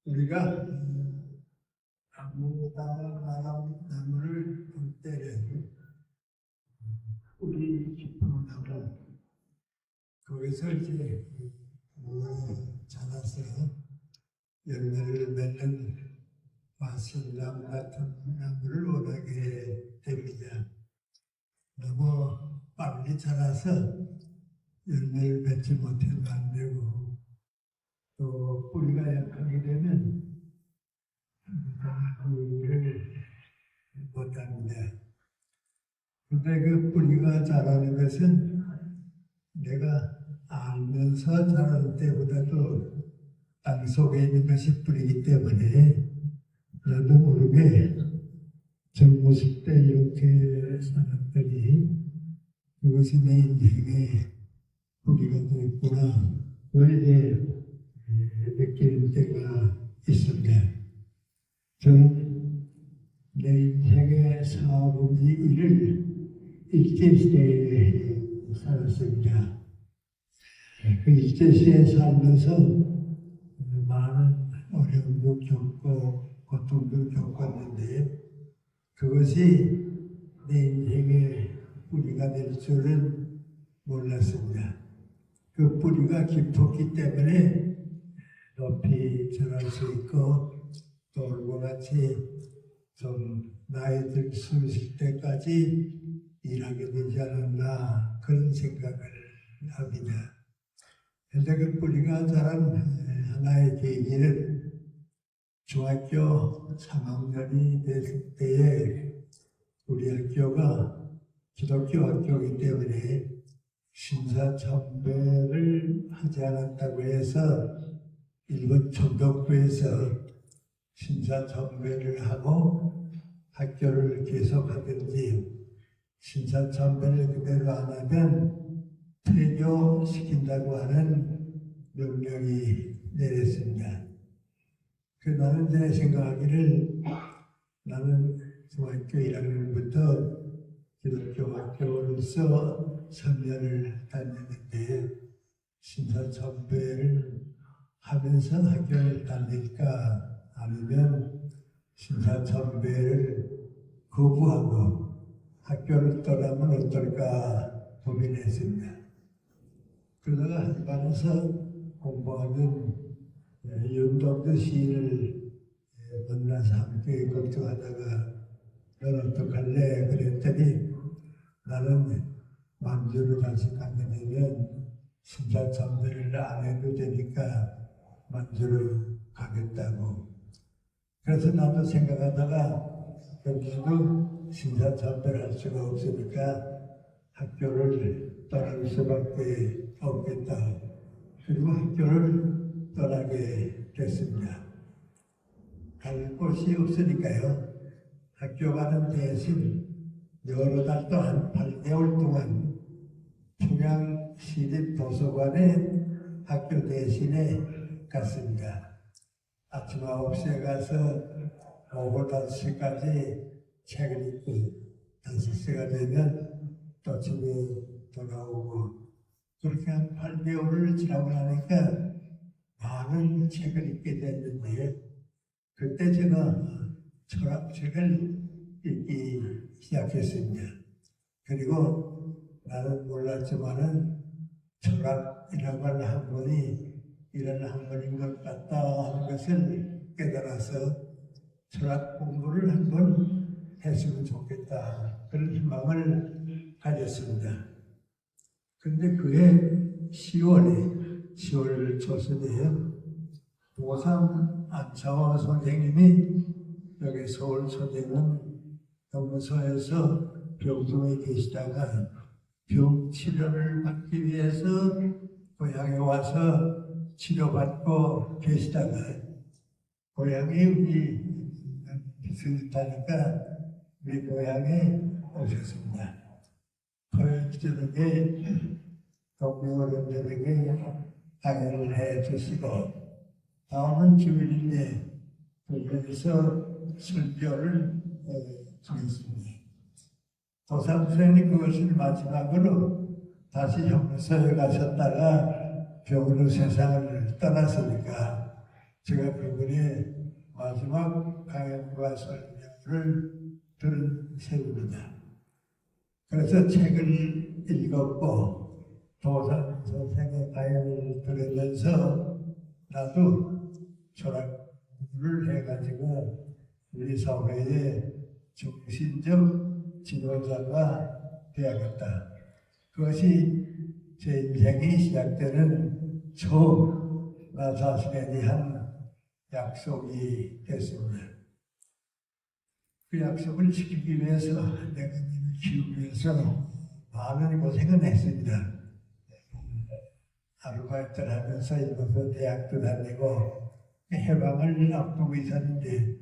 우리가 나무를 볼 때는 뿌리 깊은 나무 거기서 이제 자라서 열매를 맺는 와슬나무 같은 나무를 원하게 됩니다. 너무 빨리 자라서 열매를 맺지 못해도 안 되고, 또 뿌리가 약하게 되면 뿌리를 못합니다. 그런데 그 뿌리가 자라는 것은 내가 알면서 자라는 때보다도 땅 속에 있는 것이 뿌리이기 때문에 나도 모르게 젊었을 때 이렇게 살았더니 그것이 내 인생의 뿌리가 되었구나. 그걸 이제 느끼는 때가 있습니다. 저는 내 인생의 4분의 1을 일제시대에 살았습니다. 그 일제시대에 살면서 많은 어려움도 겪고 고통도 겪었는데 그것이 내 인생의 뿌리가 될 줄은 몰랐습니다. 그 뿌리가 깊었기 때문에 높이 자랄 수 있고 또 얼마같이 좀 나이 들 수 있을 때까지 일하게 되지 않았나 그런 생각을 합니다. 그런데 그 뿌리가 자란 하나의 계기는 중학교 3학년이 됐을 때에 우리 학교가 기독교 학교이기 때문에 신사참배를 하지 않았다고 해서 일본 총독부에서 신사참배를 하고 학교를 계속하든지 신사참배를 그대로 안 하면 폐교시킨다고 하는 명령이 내렸습니다. 나는 내 생각하기를 나는 중학교 1학년부터 기독교 학교로서 3년을 다녔는데 신사참배를 하면서 학교를 다닐까 아니면 신사참배를 거부하고 학교를 떠나면 어떨까 고민했습니다. 그러다가 한반에서 공부하는 윤동주 시인을 만나서 함께 걱정하다가 넌 어떡할래? 그랬더니 나는 만주를 다시 가게 되면 신사참배를 안 해도 되니까 만주를 가겠다고. 그래서 나도 생각하다가 여기서도 신사참배를 할 수가 없으니까 학교를 떠날 수밖에 없겠다. 그리고 학교를 떠나게 됐습니다. 갈 곳이 없으니까요. 학교 가는 대신 여러 달 동안 8개월 동안 평양 시립도서관에 학교 대신에 갔습니다. 아침 9시에 가서 오후 5시까지 책을 읽고 5시가 되면 또 집에 돌아오고 그렇게 한 8개월을 지나고 나니까 많은 책을 읽게 됐는데 그때 제가 철학책을 읽기 시작했습니다. 그리고 나는 몰랐지만은 철학이라고 하는 학문이 이런 학문인 것 같다 하는 것을 깨달아서 철학 공부를 한번 했으면 좋겠다 그런 희망을 가졌습니다. 그런데 그해 10월 초순이에요. 보상 안차원 선생님이 여기 서울 서대문 동무소에서 병동에 계시다가 병 치료를 받기 위해서 고향에 와서 치료받고 계시다가 고향이 우리 비슷하니까 우리 고향에 오셨습니다. 토요일에 동료어른들에게 강연을 해주시고 다음은 주일인데 거기에서 설교를 드렸습니다. 도삼선생님 그것을 마지막으로 다시 형무소에 가셨다가 병으로 세상을 떠났으니까 제가 그분의 설명을 들은 셈입니다. 그래서 책을 읽었고 도산 선생의 강연을 들으면서 나도 철학을 해가지고 우리 사회의 정신적 지도자가 되어야겠다. 그것이 제 인생이 시작되는 처음 나 자신에 대한 약속이 됐습니다. 그 약속을 지키기 위해서 내가 키우기 위해서 많은 고생을 했습니다. 아르바이트를 하면서 일본에서 대학도 다니고 해방을 앞두고 있었는데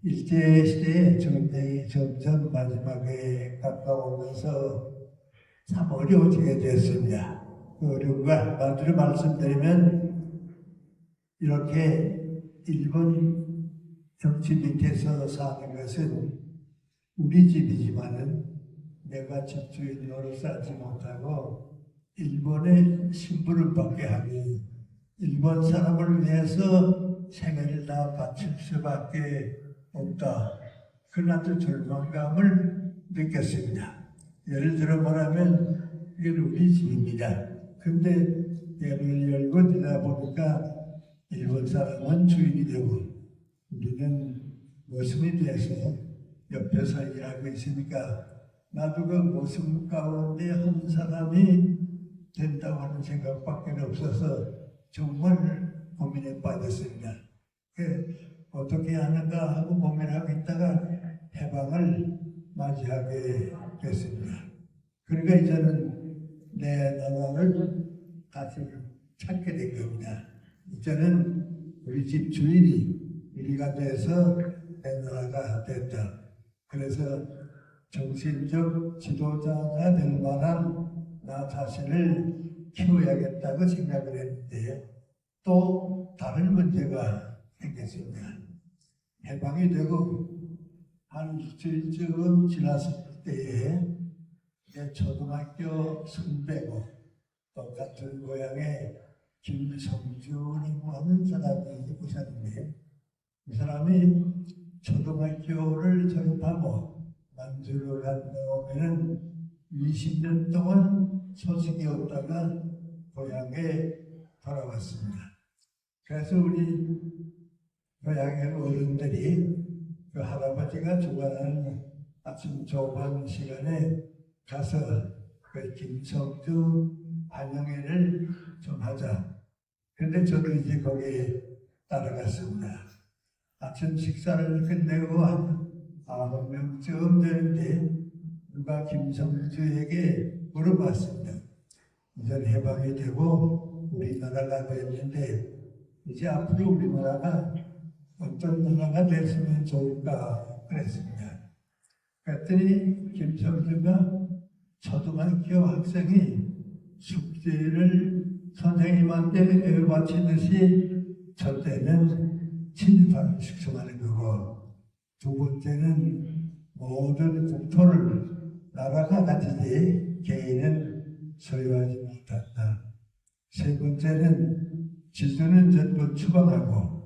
일제시대의 전쟁이 점점 마지막에 가까우면서 참 어려워지게 됐습니다. 그 어려운 거 한마디로 말씀드리면 이렇게 일본 정치 밑에서 사는 것은 우리 집이지만은 내가 집주인 노릇을 하지 못하고 일본의 신분을 받게 하니 일본 사람을 위해서 생애를 다 바칠 수밖에 없다. 그런 아주 절망감을 느꼈습니다. 예를 들어 말하면 이게 우리 집입니다. 근데 예를 열고 되다 보니까 일본 사람은 주인이 되고 우리는 모습이 돼서 옆에서 일하고 있으니까 나도 그 모습 가운데 한 사람이 된다고 하는 생각밖에 없어서 정말 고민에 빠졌습니다. 어떻게 하는가 하고 고민하고 있다가 해방을 맞이하게 됐습니다. 그러니까 이제는 내 나라를 다시 찾게 된 겁니다. 이제는 우리 집 주인이 우리가 돼서 내 나라가 됐다. 그래서 정신적 지도자가 될 만한 나 자신을 키워야겠다고 생각을 했는데 또 다른 문제가 생겼습니다. 해방이 되고 한 일주일쯤 지났을 때에 내 초등학교 선배고 똑같은 고향의 김성준이라고 하는 사람이 오셨는데 이 사람이 초등학교를 졸업하고 만주를 간 다음에는 20년 동안 소식이 없다가 고향에 돌아왔습니다. 그래서 우리 고향의 어른들이 그 할아버지가 주관하는 아침 조반 시간에 가서 그 김성주 환영회를 좀 하자. 그런데 저도 이제 거기에 따라갔습니다. 아침 식사를 끝내고 한 9명쯤 되는데 누가 김성주에게 물어봤습니다. 이제 해방이 되고 우리나라가 됐는데 이제 앞으로 우리나라가 어떤 나라가 됐으면 좋을까 그랬습니다. 그랬더니 김성주가 초등학교 학생이 숙제를 선생님한테 바치듯이 첫째는 친일파를 숙성하는 거고 두 번째는 모든 국토를 나라가 가지지 개인은 소유하지 못한다. 세 번째는 지주는 전부 추방하고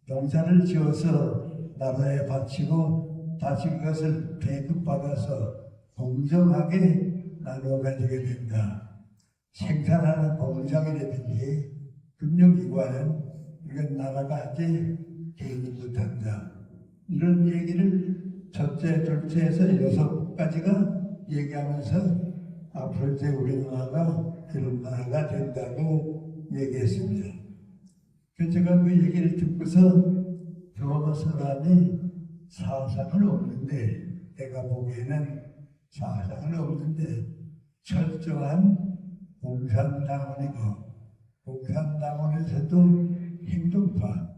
농사를 지어서 나라에 바치고 다시 그것을 배급받아서 공정하게 나누어 가지게 된다. 생산하는 공장이라든지 금융기관은 이건 나라가 하지 개인이 못한다. 이런 얘기를 첫째, 둘째에서 6가지가 얘기하면서 앞으로 이제 우리나라가 그런 나라가 된다고 얘기했습니다. 그래서 제가 그 얘기를 듣고서 저 사람이 사상은 없는데 내가 보기에는 사상은 없는데 철저한 공산당원이고 공산당원에서도 행동파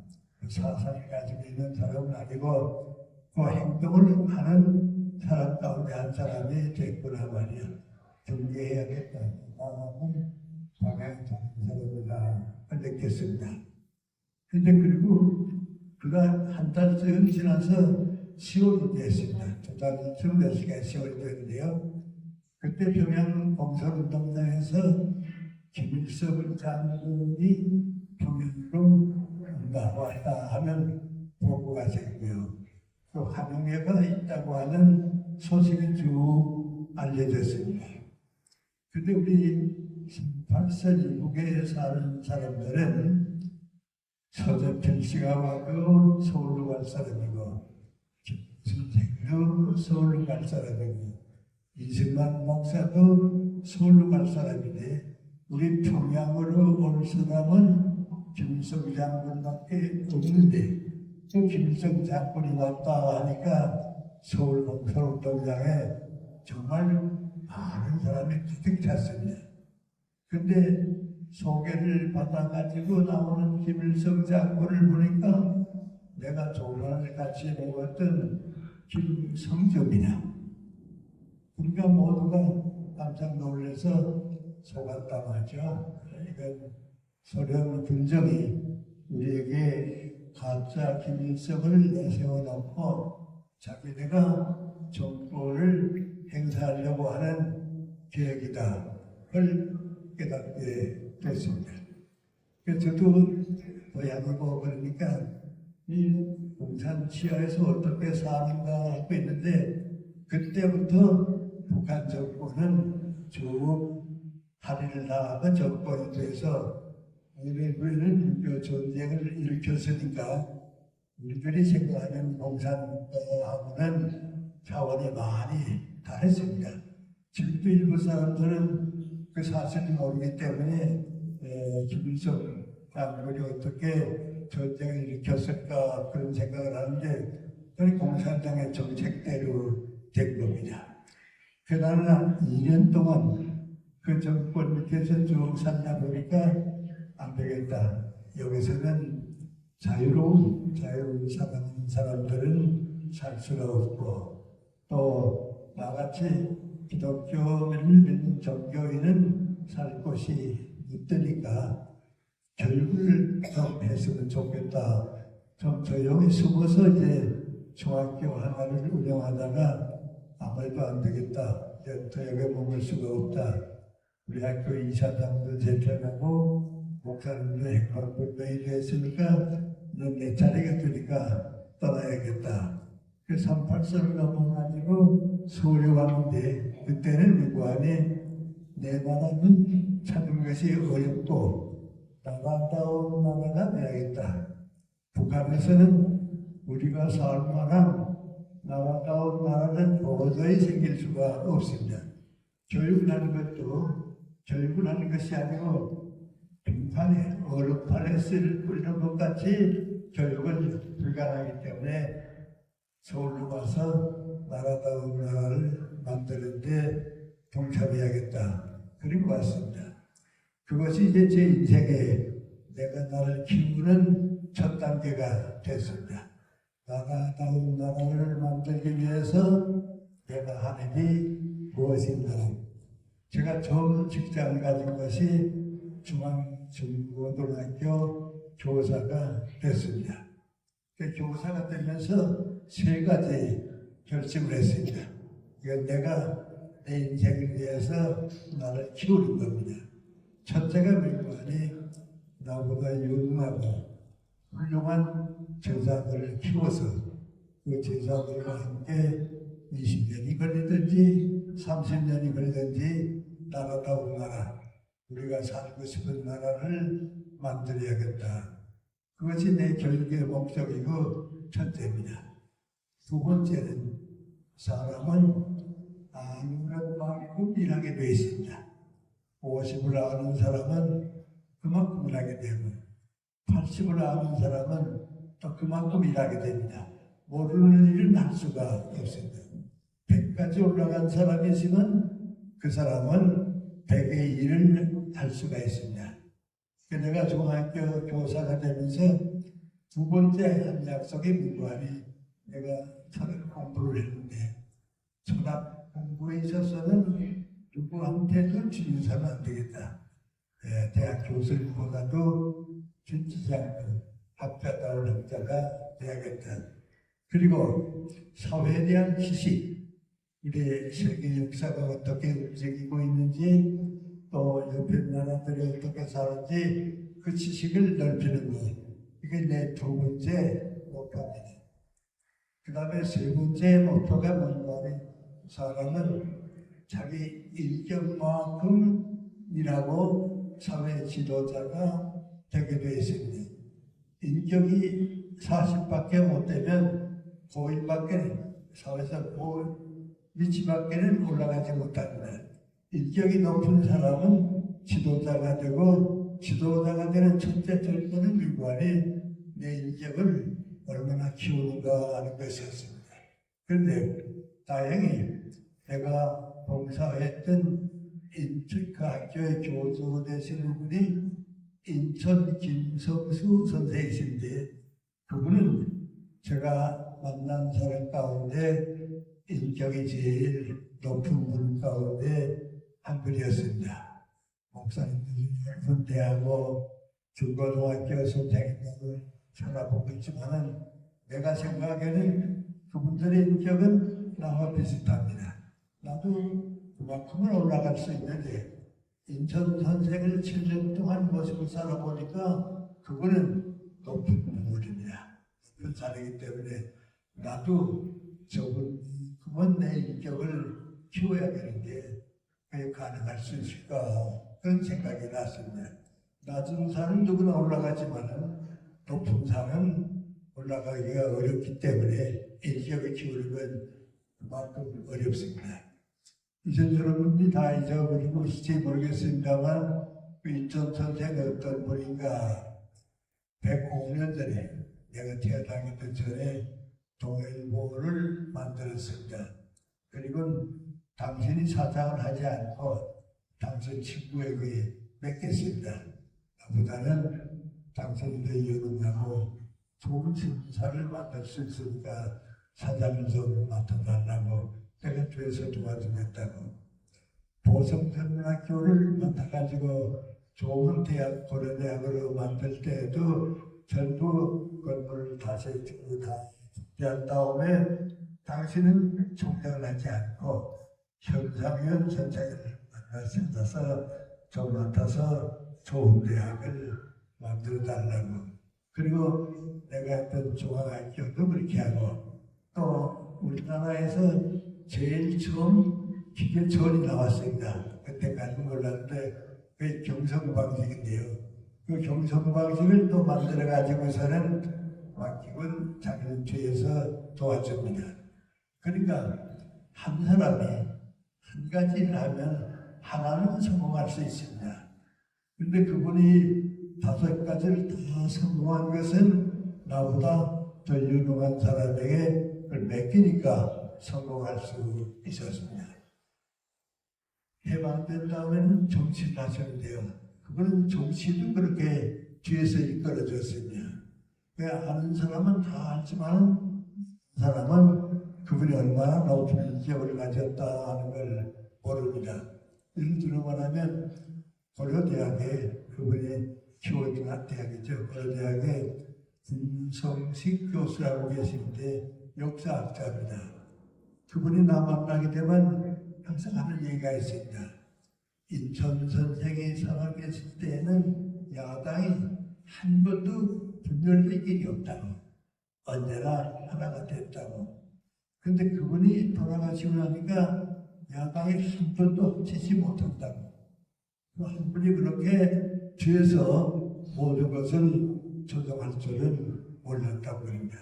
사상을 가지고 있는 사람은 아니고 그 행동을 하는 사람 가운데 한 사람이 됐구나 말이야. 경계해야겠다. 나는 방향이 다른 사람이다 느꼈습니다. 근데 그리고 그가 한 달쯤 지나서 10월이 됐습니다. 2달쯤 됐으니까 10월이 됐는데요. 그때 평양 공설운동장에서 김일성 장군이 평양으로 나왔다 하는 보고가 생고요. 그 환영회가 있다고 하는 소식이 쭉 알려졌습니다. 근데 우리 38선 이북에 사는 사람들은 서재필 씨가 와도 서울로 갈 사람이고 김순생도 서울로 갈 사람이고 이승만 목사도 서울로 갈 사람인데 우리 평양으로 올 사람은 김일성 장군밖에 없는데 그 김일성 장군이 왔다 하니까 서울 동서울동장에 정말 많은 사람이 가득 찼습니다. 근데 소개를 받아가지고 나오는 김일성 장군을 보니까 내가 조선을 같이 먹었던 김성점이냐. 그러니까 모두가 깜짝 놀라서 속았다 말이죠. 이건 소련 군정이 우리에게 가짜 김일성을 내세워놓고 자기네가 정권을 행사하려고 하는 계획이다. 를 깨닫게 됐습니다. 그래서 저도 고향이고 그러니까 이 공산 치하에서 어떻게 사는가 하고 있는데 그때부터 북한 정권은 쭉 할인을 나가고 정권이 돼서 우리는 그 전쟁을 일으켰으니까 우리들이 생각하는 공산하고는 차원이 많이 다르습니다. 지금도 일부 사람들은 그 사실을 모르기 때문에 김일성 장군이 어떻게 전쟁을 일으켰을까 그런 생각을 하는데 그건 공산당의 정책대로 된 겁니다. 그러나 한 2년 동안 그 정권 밑에서 쭉 살다 보니까 안 되겠다. 여기서는 자유로운 사람들은 살 수가 없고 또 나같이 기독교를 믿는 종교인은 살 곳이 없으니까 교육을 좀 했으면 좋겠다. 좀 조용히 숨어서 이제 중학교 하나를 운영하다가 아무래도 안 되겠다. 또 여기 머물 수가 없다. 우리 학교 이사장도 재편하고 목사님도 행방불 매일 했으니까 내 자리가 되니까 떠나야겠다. 그 38선을 넘어가지고 서울에 왔는데 그때는 무관이 내 나라는 찾는 것이 어렵고 나가다운 나라가 돼야겠다. 북한에서는 우리가 살만한 나라다운 나라는 도저히 생길 수가 없습니다. 교육을 하는 것이 아니고 빙판에 얼음판에 쓸 뿌리는 것 같이 교육은 불가능하기 때문에 서울로 가서 나라다운 나라를 만드는데 동참해야겠다. 그리고 왔습니다. 그것이 이제 제 인생에 내가 나를 키우는 첫 단계가 됐습니다. 나라다운 나라를 만들기 위해서 내가 하는 일이 무엇인가. 제가 처음 직장을 가진 것이 중앙중고등학교 교사가 됐습니다. 그 교사가 되면서 3가지 결심을 했습니다. 이건 내가 내 인생을 위해서 나를 키우는 겁니다. 첫째가 뭐니 나보다 유능하고 훌륭한 제자들을 키워서 그 제자들과 함께 20년이 걸리든지 30년이 걸리든지 나라다운 나라, 우리가 살고 싶은 나라를 만들어야겠다. 그것이 내 교육의 목적이고 첫째입니다. 두 번째는 사람은 아는 만큼 일하게 되어 있습니다. 50을 아는 사람은 그만큼 일하게 되고 80을 아는 사람은 또 그만큼 일하게 됩니다. 모르는 일은 할 수가 없습니다. 100까지 올라간 사람이 있으면 그 사람은 100의 일을 할 수가 있습니다. 내가 중학교 교사가 되면서 두 번째 한 약속이 무관히 내가 철학 공부를 했는데 철학 공부에 있어서는 누구한테도 주의사면 안 되겠다. 대학 교수님보다도 진지지 않고 학자다운 학자가 돼야겠다. 그리고 사회에 대한 지식, 우리 세계 역사가 어떻게 움직이고 있는지 또 옆에 나라들이 어떻게 사는지 그 지식을 넓히는 것. 이게 내 두 번째 목표입니다. 그 다음에 세 번째 목표가 뭔가 사람은 자기 인격만큼 일하고 사회 지도자가 되게 되어 있습니다. 인격이 40밖에 못 되면 고인밖에 사회에서 위치밖에는 올라가지 못합니다. 인격이 높은 사람은 지도자가 되고 지도자가 되는 첫째 절차는 일관이 내 인격을 얼마나 키우는가 하는 것이었습니다. 그런데 다행히 내가 봉사했던 인천 그 학교의 교수 되시는 분이 인천 김성수 선생이신데 그분은 제가 만난 사람 가운데 인격이 제일 높은 분 가운데 한 분이었습니다. 목사님들이 여러 대하고 중고등학교 선생님을 찾아보고 있지만은 내가 생각하기에는 그분들의 인격은 나와 비슷합니다. 나도 그만큼은 올라갈 수 있는데 인천 선생을 7년 동안 모시고 살아보니까 그분은 높은 분입니다. 높은 사람이기 때문에 나도 그분 내 인격을 키워야 되는데 왜 가능할 수 있을까 그런 생각이 났습니다. 낮은 산은 누구나 올라가지만 높은 산은 올라가기가 어렵기 때문에 인격을 키우는 건 그만큼 어렵습니다. 이제 여러분이 다 잊어버리고 있을지 모르겠습니다만 인천 선생이 어떤 분인가 105년 전에 내가 태어나기 전에 동일보를 만들었습니다. 그리고 당신이 사장을 하지 않고 당신 친구에게 맡겼습니다. 나보다는 당신도 유능하고 좋은 신사를 만들 수 있으니까 사장을 좀 맡아달라고 내가 뒤에서 도와주겠다고 보성전문학교를 맡아가지고 좋은 대학, 고려대학으로 만들 때에도 전부 건물을 다시 다 한 다음에 당신은 총장을 하지 않고 현상현 선생을 만나서 좀 맡아서 좋은 대학을 만들어 달라고 그리고 내가 했던 중앙학교도 그렇게 하고 또 우리나라에서 제일 처음 기계천이 나왔습니다. 그때까지 몰랐는데 그 경성방식인데요. 그 경성방식을 또 만들어 가지고서는 맡기고 자기는 뒤에서 도와줍니다. 그러니까 한 사람이 한 가지 일을 하면 하나는 성공할 수 있습니다. 그런데 그분이 5가지를 다 성공한 것은 나보다 더 유능한 사람에게 그걸 맡기니까 성공할 수 있었습니다. 해방된 다음에는 정치를 하셨는데요. 그거는 정치도 그렇게 뒤에서 이끌어줬습니다. 왜 아는 사람은 다 알지만 사람은 그분이 얼마나 높은 인격을 가졌다 하는 걸 모릅니다. 예를 들어 말하면 고려대학에 그분이 키워준 대학이죠. 고려대학에 김성식 교수라고 계시는데 역사학자입니다. 그분이 나 만나게 되면 항상 하는 얘기가 있습니다. 인천 선생이 살아계실 때에는 야당이 한 번도 분열된 일이 없다고 언제나 하나가 됐다고. 그런데 그분이 돌아가시고 나니까 야당이 한 번도 훔치지 못한다고. 그 한 분이 그렇게 뒤에서 모든 것을 조정할 줄은 몰랐다고 합니다.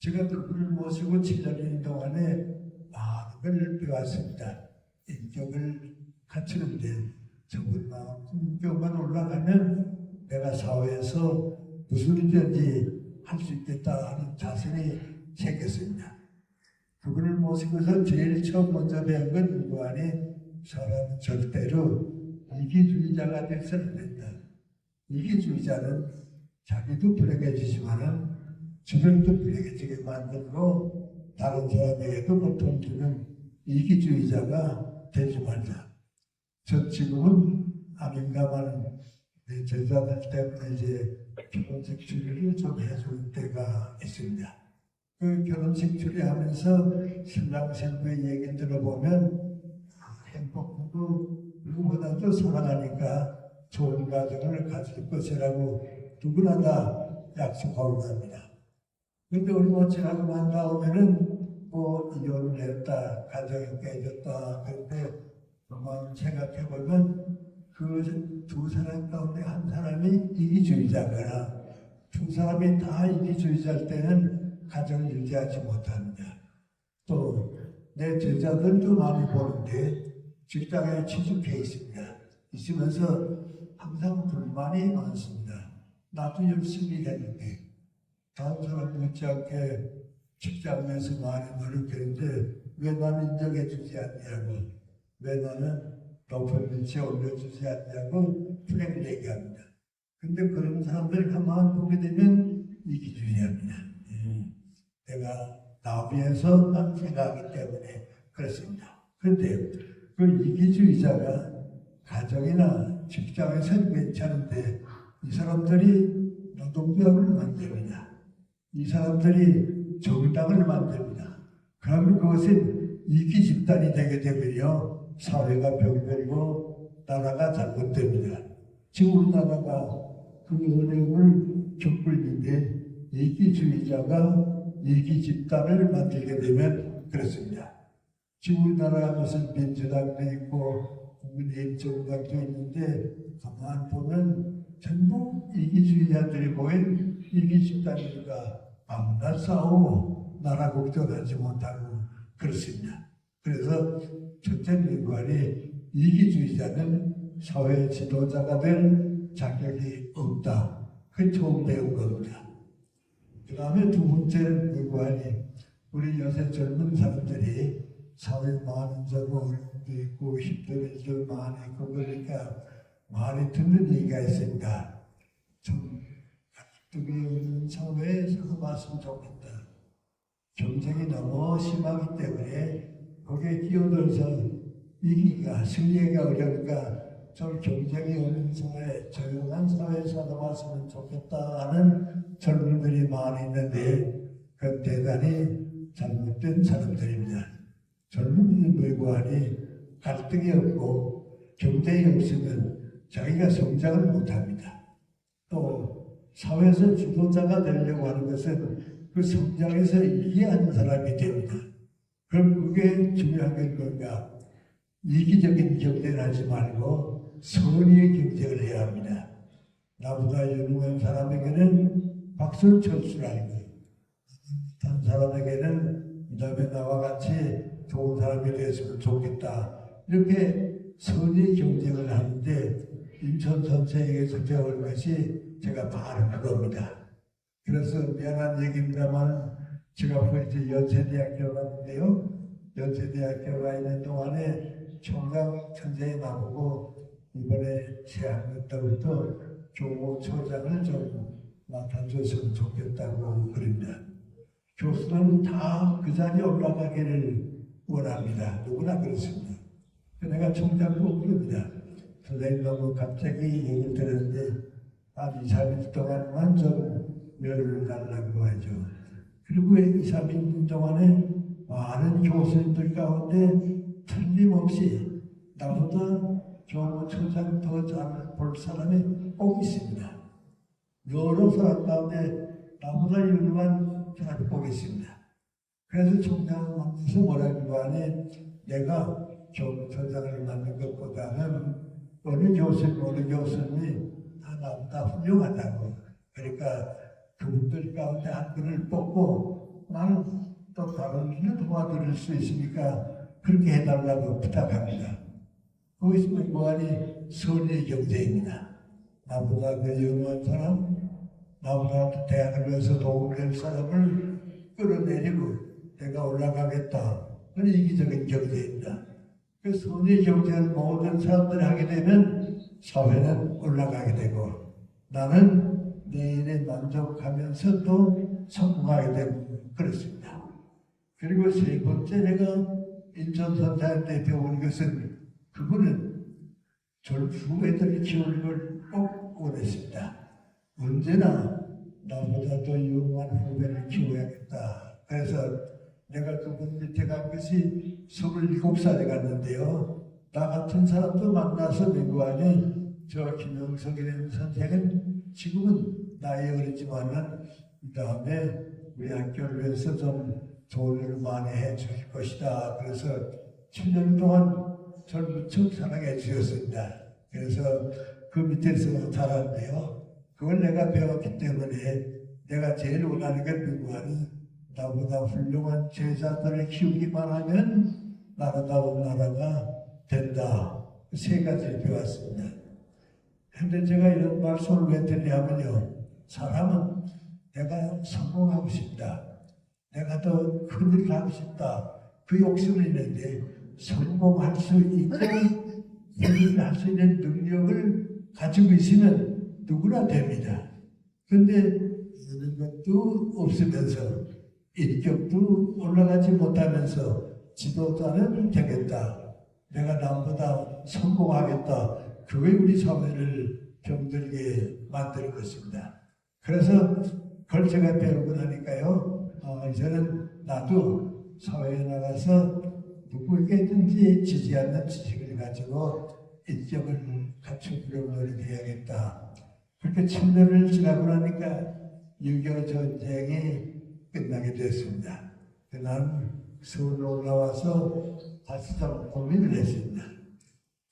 제가 그분을 모시고 7년 동안에 많은 걸 배웠습니다. 인격을 갖추는데 저분만큼 인격만 올라가면 내가 사회에서 무슨 일이든지 할 수 있겠다 하는 자신이 생겼습니다. 그분을 모시고서 제일 처음 먼저 배운 건 일관이 사람은 절대로 이기주의자가 돼서는 안 된다. 이기주의자는 자기도 불행해지지만은 주변도 불행해지게 만들고 다른 사람에게도 고통 주는 이기주의자가 되지 말자. 저 지금은 아닌가만 내 제자들 때문에 이제 결혼식 추리를 좀 해줄 때가 있습니다. 그 결혼식 추리하면서 신랑 신부의 얘기 들어보면 행복하고 누구보다도 사랑하니까 좋은 가정을 가질 것이라고 누구나 다 약속하고 갑니다. 근데 우리 뭐 지나고 난 다음에는 뭐 이혼을 했다, 가정이 깨졌다. 그런데 그만 생각해보면 그 두 사람 가운데 한 사람이 이기주의자거나 두 사람이 다 이기주의자일 때는 가정을 유지하지 못합니다. 또 내 제자들도 많이 보는데 직장에 취직해 있습니다. 있으면서 항상 불만이 많습니다. 나도 열심히 했는데 다른 사람 못지않게 직장에서 많이 노력했는데 왜 나는 인정해 주지 않냐고, 왜 나는 높은 위치에 올려주지 않냐고 불행을 얘기합니다. 근데 그런 사람들 가만 보게 되면 이기주의합니다. 내가 나 위해서 난 생각하기 때문에 그렇습니다. 그런데 그 이기주의자가 가정이나 직장에서는 괜찮은데 이 사람들이 노동조합을 만듭니다. 이 사람들이 정당을 만듭니다. 그러면 그것은 이기 집단이 되게 되면요, 사회가 병들고 나라가 잘못됩니다. 지금 우리나라가 그 어려움을 겪고 있는데 이기주의자가 이기 집단을 만들게 되면 그렇습니다. 지금 우리나라가 무슨 민주당도 있고 국민의힘 정당도 있는데 가만 보면 전부 이기주의자들이 모인 이기 집단이니까 밤낮 싸우고 나라 걱정하지 못하고 그렇습니다. 그래서 첫째 민관이 이기주의자는 사회 지도자가 될 자격이 없다. 그게 처음 배운 겁니다. 그 다음에 두 번째 민관이 우리 요새 젊은 사람들이 사회에 많은 어려움도 있고 힘든 일도 많이 있고 그러니까 많이 듣는 얘기가 있습니다. 좀 가뜩이 없는 사회에 살아봤으면 좋겠다. 경쟁이 너무 심하기 때문에 거기에 끼어들어서 이기기가, 승리하기가 어려우니까 좀 경쟁이 없는 사회, 조용한 사회에 살아봤으면 좋겠다 하는 젊은들이 많이 있는데 그건 대단히 잘못된 사람들입니다. 젊은이들 물고하니 갈등이 없고 경쟁이 없으면 자기가 성장을 못합니다. 또 사회에서 주도자가 되려고 하는 것은 그 성장에서 이기하는 사람이 됩니다. 그럼 그게 중요한 게 뭔가? 이기적인 경쟁을 하지 말고 선의의 경쟁을 해야 합니다. 나보다 유능한 사람에게는 박수를 칠 줄 알고 다른 사람에게는 이 다음에 나와 같이 좋은 사람이 되었으면 좋겠다. 이렇게 선의 경쟁을 하는데 인천 선생에게서 배운 것이 제가 바로 그겁니다. 그래서 미안한 얘기입니다만 제가 이제 연세대학교 갔는데요. 연세대학교 가 있는 동안에 총장 선생이 나보고 이번에 새학년 때부터 교무 처장을 좀 맡아줬으면 좋겠다고 그럽니다. 교수는 다 그 자리에 올라가기를 원합니다. 누구나 그렇습니다. 내가 총장도 그럽니다. 선생님 너무 갑자기 얘기를 들었는데 한 2, 3일 동안만 좀 면을 달라고 하죠. 그리고 2, 3일 동안에 많은 교수님들 가운데 틀림없이 나보다 교무처장 더 잘 볼 사람이 꼭 있습니다. 여러 사람 가운데 나보다 유능한 사람이 꼭 있습니다. 그래서 총장을 만나서 뭐라고 하니 내가 교무처장을 맡는 것보다는 어느 교수님이 다 나보다 훌륭하다고. 그러니까 그분들 가운데 한 분을 뽑고 나는 또 다른 일을 도와드릴 수 있으니까 그렇게 해달라고 부탁합니다. 거기서 뭐하니 선의 경제입니다. 나보다 더 유능한 사람, 나보다 대학을 위해서 도움을 낼 사람을 끌어내리고 내가 올라가겠다. 그건 이기적인 경제입니다. 그 선의 경제를 모든 사람들이 하게 되면 사회는 올라가게 되고 나는 내 일에 만족하면서 또 성공하게 되고 그렇습니다. 그리고 세 번째 내가 인천 선사한테 배운 것은 그분은 후배들이 키우는 걸 꼭 원했습니다. 언제나 나보다 더 유능한 후배를 키워야겠다. 그래서 내가 그분 밑에 간 것이 27살에 갔는데요. 나 같은 사람도 만나서 맹구하니 저 김영석이라는 선생은 지금은 나이 어리지만은 그 다음에 우리 학교를 위해서 좀 좋은 일을 많이 해 주실 것이다. 그래서 7년 동안 저를 무척 사랑해 주셨습니다. 그래서 그 밑에서 자랐는데요. 그걸 내가 배웠기 때문에 내가 제일 원하는 건 누구하니 나보다 훌륭한 제자들을 키우기만 하면 나라다운 나라가 된다. 세 가지를 배웠습니다. 근데 제가 이런 말씀을 왜 드리냐면요. 사람은 내가 성공하고 싶다. 내가 더 큰일을 하고 싶다. 그 욕심이 있는데 성공할 수 있고 큰일을 할 수 있는 능력을 가지고 있으면 누구나 됩니다. 근데 이런 것도 없으면서 인격도 올라가지 못하면서 지도자는 되겠다. 내가 남보다 성공하겠다. 그게 우리 사회를 병들게 만드는 것입니다. 그래서 그걸 제가 배우고 나니까요. 이제는 나도 사회에 나가서 누구에게든지 지지 않는 지식을 가지고 인격을 갖추려고 노력해야겠다. 그렇게 7년을 지나고 나니까 6.25 전쟁이 끝나게 됐습니다. 나는 서울 올라와서 다시 좀 고민을 했습니다.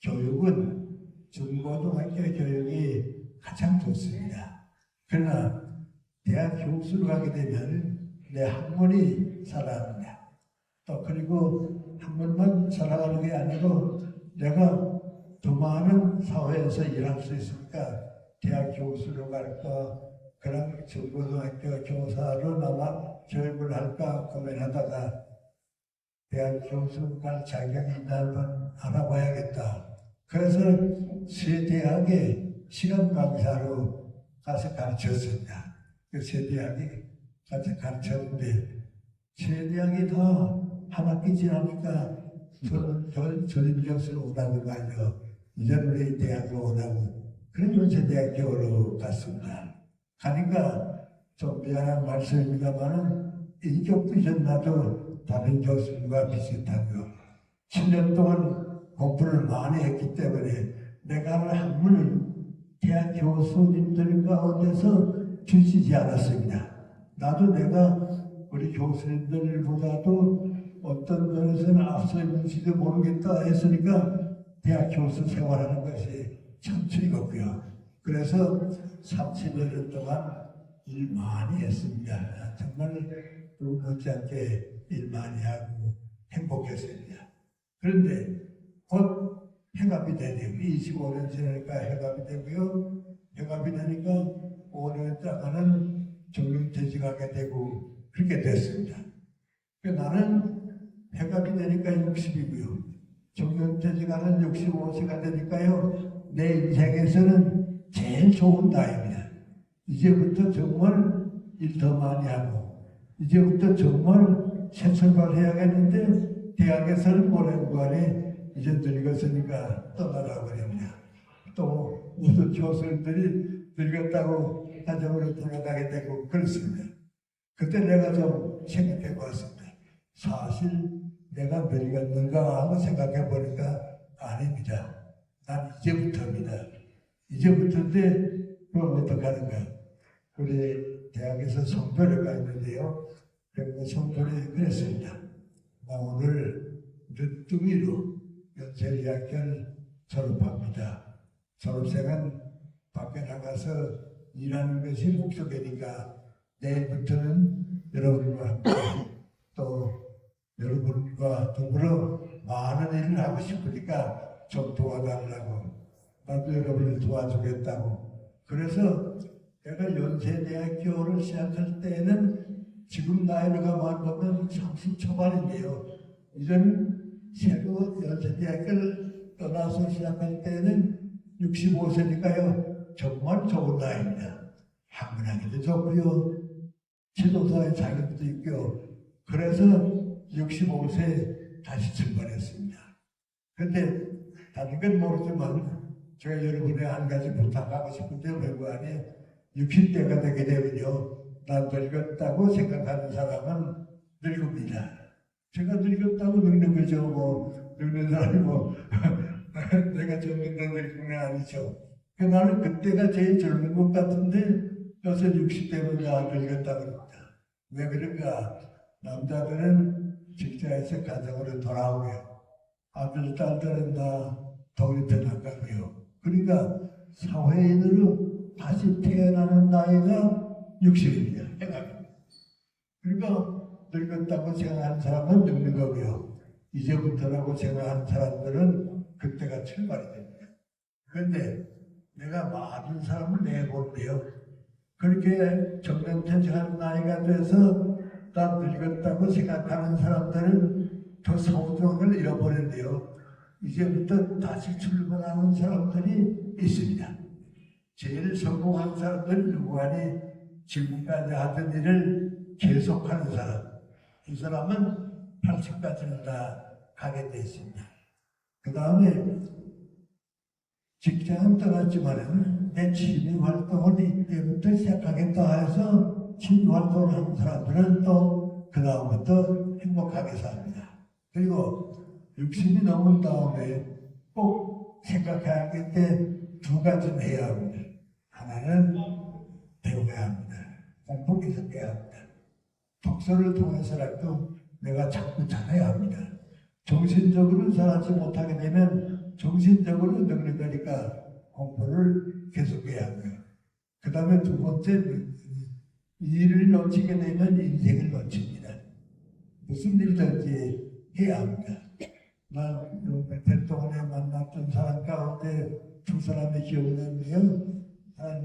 교육은 중고등학교 교육이 가장 좋습니다. 그러나 대학 교수로 가게 되면 내 학문이 살아납니다. 또 그리고 학문만 살아가는 게 아니고 내가 더 많은 사회에서 일할 수 있으니까 대학 교수로 갈까 그런 중고등학교 교사로 나와 교육을 할까 고민하다가 대학 교수 갈 자격이 있나 알아봐야겠다. 그래서 세 대학에 시간 강사로 가서 가르쳤습니다. 그 세 대학에 가서 가르쳤는데 세 대학이 다 한 학기 지나니까 저는 교수로 오라고 가요. 이제는 우리 대학으로 오라고. 그래서 제 대학교로 갔습니다. 가니까 좀 미안한 말씀입니다만은 인격도 나도 다른 교수님과 비슷하고요. 7년 동안 공부를 많이 했기 때문에 내가 하는 학문을 대학 교수님들 가운데서 주시지 않았습니다. 나도 내가 우리 교수님들보다도 어떤 면에서는 앞서 있는지도 모르겠다 했으니까 대학 교수 생활하는 것이 참 즐겁고요. 그래서 30년 동안 일 많이 했습니다. 정말 누구 못지않게 일 많이 하고 행복했습니다. 그런데 곧 해갑이 되네요. 25년 지나니까 해갑이 되고요. 해갑이 되니까 5년 동안은 정년퇴직하게 되고 그렇게 됐습니다. 나는 해갑이 되니까 60이고요. 정년퇴직하는 65세가 되니까요. 내 인생에서는 제일 좋은 나이입니다. 이제부터 정말 일 더 많이 하고 이제부터 정말 새 출발해야겠는데 대학에서는 모레무관에 이제 늙었으니까 떠나라고 그럽니다. 또 무슨 교수님들이 늙었다고 가정으로 돌아가게 되고 그렇습니다. 그때 내가 좀 생각해 봤습니다. 사실 내가 늙었는가 하고 생각해 보니까 아닙니다. 난 이제부터입니다. 이제부터인데 그럼 어떡하는가? 우리 대학에서 성별회가 있는데요. 그래서 성별회 그랬습니다. 나 오늘 늦둥이로 연세대학교를 졸업합니다. 졸업생은 밖에 나가서 일하는 것이 목적이니까 내일부터는 여러분과 함께 또 여러분과 더불어 많은 일을 하고 싶으니까 좀 도와달라고 나도 여러분을 도와주겠다고. 그래서 내가 연세대학교를 시작할 때는 지금 나이가 많으면 30 초반인데요. 이제는 새로 연세대학교를 떠나서 시작할 때는 65세니까요. 정말 좋은 나이입니다. 학문하기도 좋고요. 지도사의 자격도 있고요. 그래서 65세 다시 출발했습니다. 그런데 다른 건 모르지만 제가 여러분에 한 가지 부탁하고 싶은데 외부 안에 60대가 되게 되면요. 난 늙었다고 생각하는 사람은 늙습니다. 제가 늙었다고 늙는 거죠. 뭐 늙는 사람이 뭐 내가 젊은데 늙는 게 아니죠. 나는 그때가 제일 젊은 것 같은데 요새 60대면 다 늙었다고 합니다. 왜 그런가? 남자들은 직장에서 가정으로 돌아오고요. 아들, 딸들은 다 독립해 나가고요. 그러니까 사회인으로 다시 태어나는 나이가 60입니다. 그러니까 늙었다고 생각하는 사람은 늙는 거고요. 이제부터라고 생각하는 사람들은 그때가 출발이 됩니다. 그런데 내가 많은 사람을 내보는데요. 그렇게 정년퇴직하는 나이가 돼서 나 늙었다고 생각하는 사람들은 더 소중한 걸 잃어버렸는데요. 이제부터 다시 출발하는 사람들이 있습니다. 제일 성공한 사람들은 누구하니 지금까지 하던 일을 계속하는 사람. 이 사람은 80까지는 다 가게 되어 있습니다. 그 다음에 직장은 떠났지만 내 취미 활동을 이때부터 시작하겠다 해서 취미 활동을 하는 사람들은 또 그 다음부터 행복하게 삽니다. 그리고 60이 넘은 다음에 꼭 생각해야 할 때 두 가지는 해야 합니다. 하나는 배워야 합니다. 공부 계속해야 합니다. 독서를 통해서라도 내가 자꾸 잘해야 합니다. 정신적으로 잘하지 못하게 되면 정신적으로 늙는 거니까 공부를 계속해야 합니다. 그 다음에 두 번째, 일을 놓치게 되면 인생을 놓칩니다. 무슨 일든지 해야 합니다. 난 몇 동안에 만났던 사람 가운데 두 사람이 기억나는데요.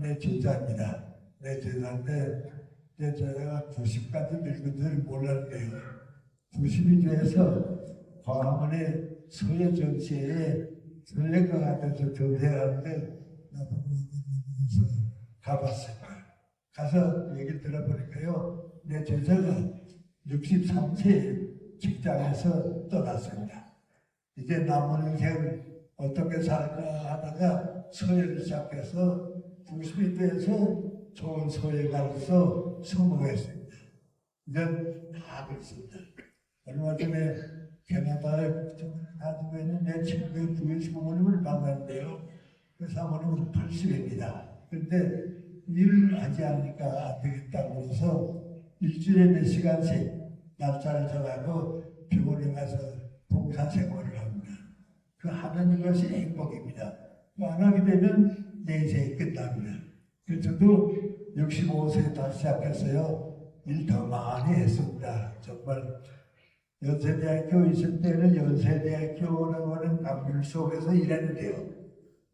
내 제자입니다. 내 제자인데 내 제자가 90까지 늙은 줄 몰랐네요. 90이 돼서 광화문에 서예 전시회에 설레가 돼서 전시회하는데 나도 가봤어요. 가서 얘기를 들어보니까요. 내 제자가 63세 직장에서 떠났습니다. 이제 남은 인생 어떻게 살까 하다가 서예를 시작해서 90이 돼서 좋은 서예가로서 성공했습니다. 이제 다 그렇습니다. 얼마 전에 캐나다에 가지고 있는 내 친구의 부인 사모님을 만났는데요. 그 사모님은 80입니다. 그런데 일을 하지 않으니까 안 되겠다고 해서 일주일에 몇 시간씩 날짜를 정하고 병원에 가서 봉사생활을 합니다. 그 하는 것이 행복입니다. 안 하게 되면 내 인생이 끝납니다. 그래서 저도 65세에 다시 시작했어요. 일 더 많이 했습니다. 정말 연세대학교 있을 때는 연세대학교라고 하는 강물 속에서 일했는데요.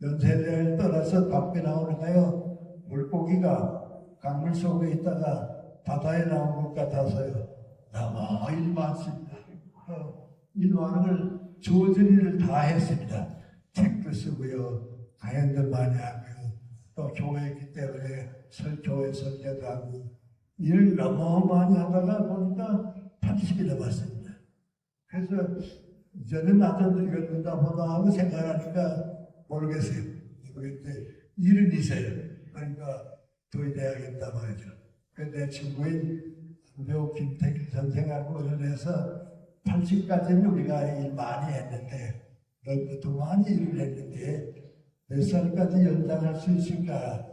연세대를 떠나서 밖에 나오는가요? 물고기가 강물 속에 있다가 바다에 나온 것 같아서요. 아마 일 많습니다. 일 많은 걸 주어진 일을 다 했습니다. 책도 쓰고요. 강연도 많이 하고요. 또 교회 있기 때문에 교회 설교도 하고 일을 너무 많이 하다가 보니까 80이 넘었습니다. 그래서 저는 나도 늙었는가 보다 하고 생각하니까 모르겠어요. 그런데 일은 있어요. 그러니까 더 일해야겠다 말이죠. 내 친구인 배우 김태길 선생하고 의논해서 80까지는 우리가 일 많이 했는데 더 많이 일을 했는데 몇 살까지 연장할 수 있을까?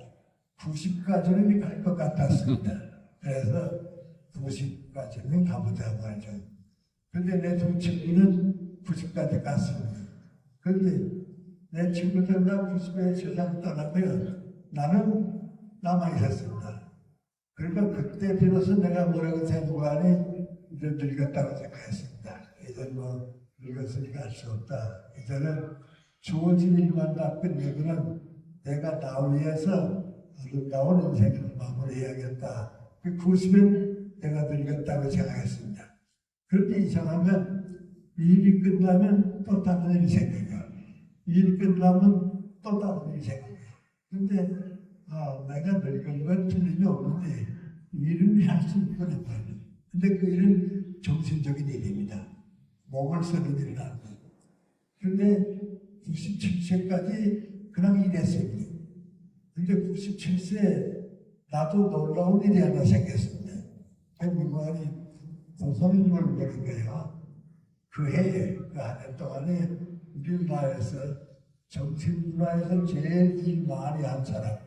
90까지는 갈 것 같았습니다. 그래서 90까지는 가보자 말이죠. 근데 내 두 친구는 90까지 갔습니다. 근데 내 친구들 다 90에 세상 떠났고요. 나는 남아있었습니다. 그러니까 그때 비로소 내가 뭐라고 생각하니 이제 늙었다고 생각했습니다. 이제 뭐 늙었으니까 할 수 없다. 이제는 주어진 일만 다 끝내고는 내가 나 위해서 아름다운 인생을 마무리해야겠다. 그 90은 내가 늙었다고 생각했습니다. 그런데 이상하면 일이 끝나면 또 다른 일이 생겨요. 일 끝나면 또 다른 일이 생겨요. 근데 내가 늙은 건 틀림이 없는데 일은 할 수 있거든요. 근데 그 일은 정신적인 일입니다. 몸을 쓰는 일은 아니고. 근데 97세까지 그냥 일했습니다. 근데 97세 나도 놀라운 일이 하나 생겼습니다. 누구하니 선생님을 보는 거예요. 그 해에 그 한 해 동안에 우리나라에서 정신문화에서 제일 일 많이 한 사람,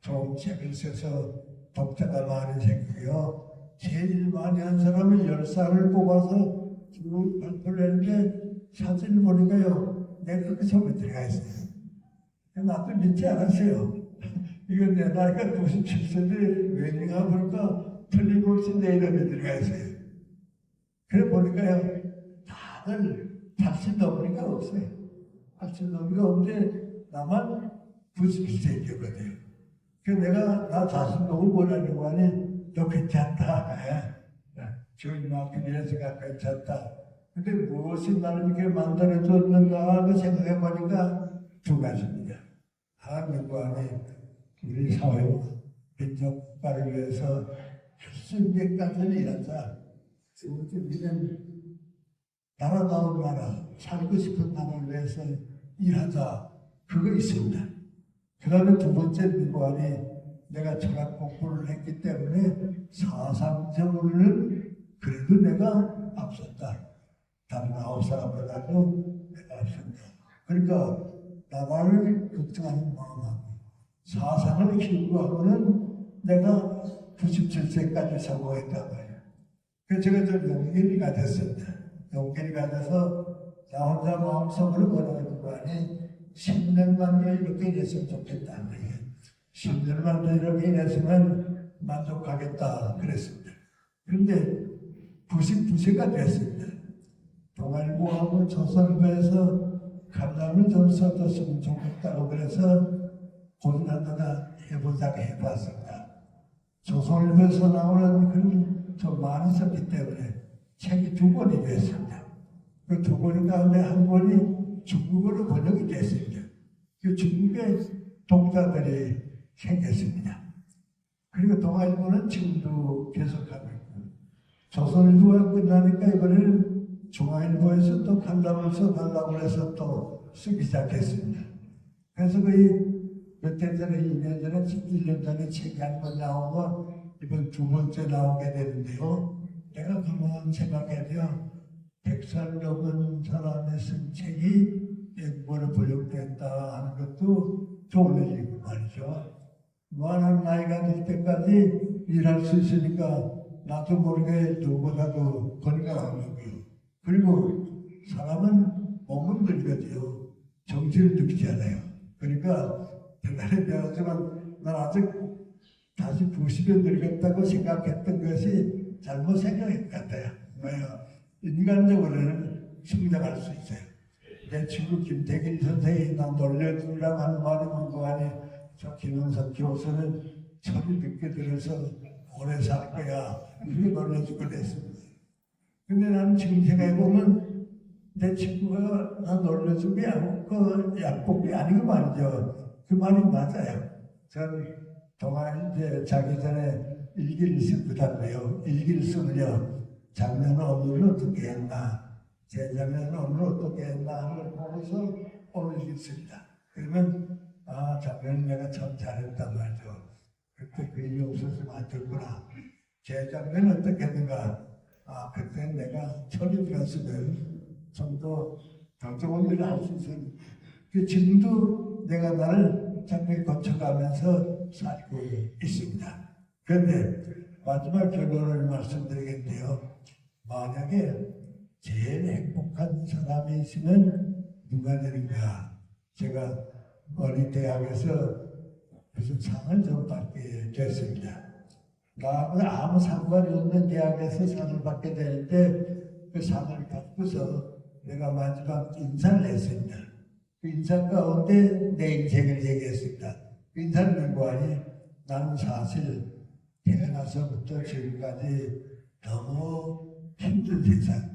좋은 책을 써서 독자가 많이 생기고요. 제일 많이 한 사람을 10쌍을 뽑아서 쭉 발표를 했는데 사진을 보니까요, 내가 그 속에 들어가 있어요. 나도 믿지 않았어요. 이건 내 나이가 97세인데 웬일인가 보니까 틀림없이 내 이름이 들어가 있어요. 그래 보니까요, 다들 80 넘으니까 없어요. 80 넘으니까 없는데 나만 97세였거든요. 그래서 내가 나 자신 너무 뭐라는 하니 너 괜찮다. 주인만큼 이래서가 괜찮다. 근데 무엇이 나를 이렇게 만들어줬는가 하고 생각해 보니까 두 가지입니다. 하나님과 안에 우리 사회와 민족 국가를 위해서 결승대까지는 일하자. 우리는 나라다운 나라, 살고 싶은 나라를 위해서 일하자. 그거 있습니다. 그 다음에 두 번째 민관이 내가 철학 공부를 했기 때문에 사상적으로는 그래도 내가 앞섰다. 다른 9사람보다도 내가 앞선다. 그러니까 나라를 걱정하는 마음하고 사상을 기부하고는 내가 97세까지 성공했단 말이에요. 그래서 제가 좀 용기가 됐습니다. 용기가 돼서 나 혼자 마음속으로 뭐라는 거 아니 10년만 더 이렇게 일했으면 좋겠다. 10년만 더 이렇게 일했으면 만족하겠다. 그랬습니다. 그런데 92세가 됐습니다. 동아일보하고 조선일보에서 칼럼을 좀 써줬으면 좋겠다고 그래서 고민하다가 해봤습니다. 조선일보에서 나오는 글을 좀 많이 썼기 때문에 책이 2권이 됐습니다. 그 2권 가운데 한 권이 중국어로 번역이 됐습니다. 그 중국의 독자들이 생겼습니다. 그리고 동아일보는 지금도 계속하고 있고 조선일보가 끝나니까 이번에는 중앙일보에서 또 칼럼을 써달라고 해서 또 쓰기 시작했습니다. 그래서 거의 몇 해 전에, 2년 전에, 1년 전에 책이 한 번 나오고 이번 2번째 나오게 되는데요. 내가 그만 생각해도요. 100살 넘은 사람의 쓴 책이 영문으로 번역된다 하는 것도 좋은 일이고 말이죠. 무한한 나이가 될 때까지 일할 수 있으니까 나도 모르게 누구보다도 건강한 거고요. 그리고 사람은 몸은 늙어도요. 정신을 늙지 않아요. 그러니까 대단히 배웠지만 난 아직 다시 90에 늙었다고 생각했던 것이 잘못 생각인 것 같아요. 왜요? 인간적으로는 성장할 수 있어요. 내 친구 김태길 선생이 나 놀려주려고 하는 말이 뭔가 하니 저 김영석 교수는 철이 늦게 들어서 오래 살 거야. 이렇게 놀려주고 그랬습니다. 근데 나는 지금 생각해보면 내 친구가 나 놀려준 게 그 약복이 아니고 말이죠. 그 말이 맞아요. 전 동안 이제 자기 전에 일기를 쓰거든요. 일기를 쓰면요. 작년 오늘 어떻게 했나, 재작년 오늘 어떻게 했나 하는 걸 보고서 오늘 읽습니다. 그러면 아 작년 내가 참 잘했단 말이죠. 그때 그 일이 없었으면 안 됐구나. 재작년 어떻게 했는가. 아 그때 내가 철이 들었으면 좀 더 좋은 일을 할 수 있었는데 그 지금도 내가 나를 자꾸 거쳐가면서 살고 있습니다. 그런데 마지막 결론을 말씀드리겠는데요. 만약에 제일 행복한 사람이 있으면 누가 되는가? 제가 어린 대학에서 무슨 상을 좀 받게 됐습니다. 나하고 아무 상관이 없는 대학에서 상을 받게 되는데 그 상을 받고서 내가 마지막 인사를 했습니다. 그 인사 가운데 내 인생을 얘기했습니다. 그 인사를 들고 하니 나는 사실 태어나서부터 지금까지 너무 힘든 세상,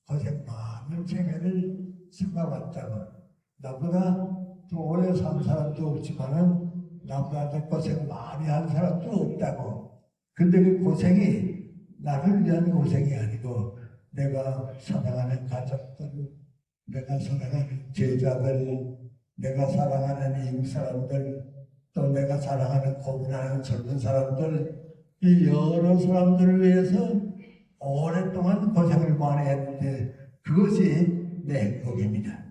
고생 많은 생애를 살아왔다고. 나보다 또 오래 산 사람도 없지만은 나보다 더 고생 많이 한 사람도 없다고. 근데 그 고생이 나를 위한 고생이 아니고 내가 사랑하는 가족들, 내가 사랑하는 제자들, 내가 사랑하는 이웃 사람들, 또 내가 사랑하는 고민하는 젊은 사람들, 이 여러 사람들을 위해서 오랫동안 고생을 많이 했는데 그것이 내 행복입니다.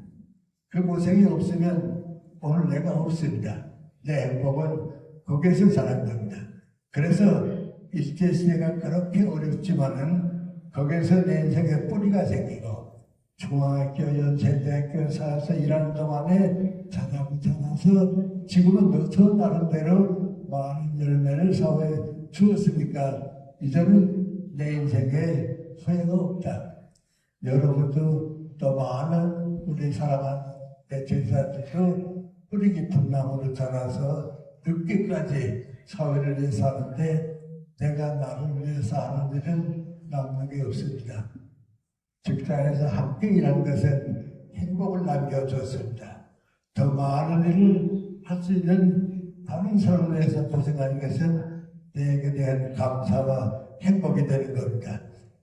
그 고생이 없으면 오늘 내가 없습니다. 내 행복은 거기에서 자란 겁니다. 그래서 일제시대가 그렇게 어렵지만은 거기서 내 인생에 뿌리가 생기고 중학교, 연세대학교 사서 일하는 동안에 자라서 지금은 더 나름대로 많은 열매를 사회에 주었으니까 이제는 내 인생에 후회가 없다. 여러분도 또 많은 우리 사랑하는 대체자들도 뿌리 깊은 나무를 자라서 늦게까지 사회를 위해서 하는데 내가 나를 위해서 하는 일은 남는 게 없습니다. 직장에서 함께 일하는 것은 행복을 남겨줬습니다. 더 많은 일을 할 수 있는 다른 사람을 위해서 고생하는 것은 내게 대한 감사와 행복이 되는 겁니다.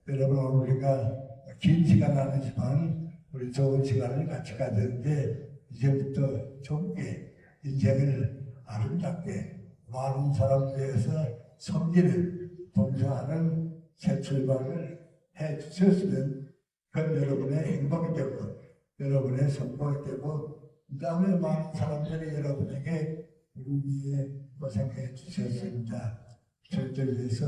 여러분 우리가 긴 시간 아니지만 우리 좋은 시간을 같이 가졌는데 이제부터 좋게 인생을 아름답게 많은 사람을 위해서 섬기는 봉사하는 새 출발을 해 주셨으면 그건 여러분의 행복이 되고 여러분의 성공이 되고 그 다음에 많은 사람들이 여러분에게 우리 위해 고생해 주셨습니다. 저희들 위해서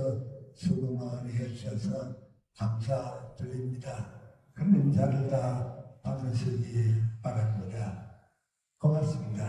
수고 많이 해주셔서 감사드립니다. 그런 인사를 다 받으시기 바랍니다. 고맙습니다.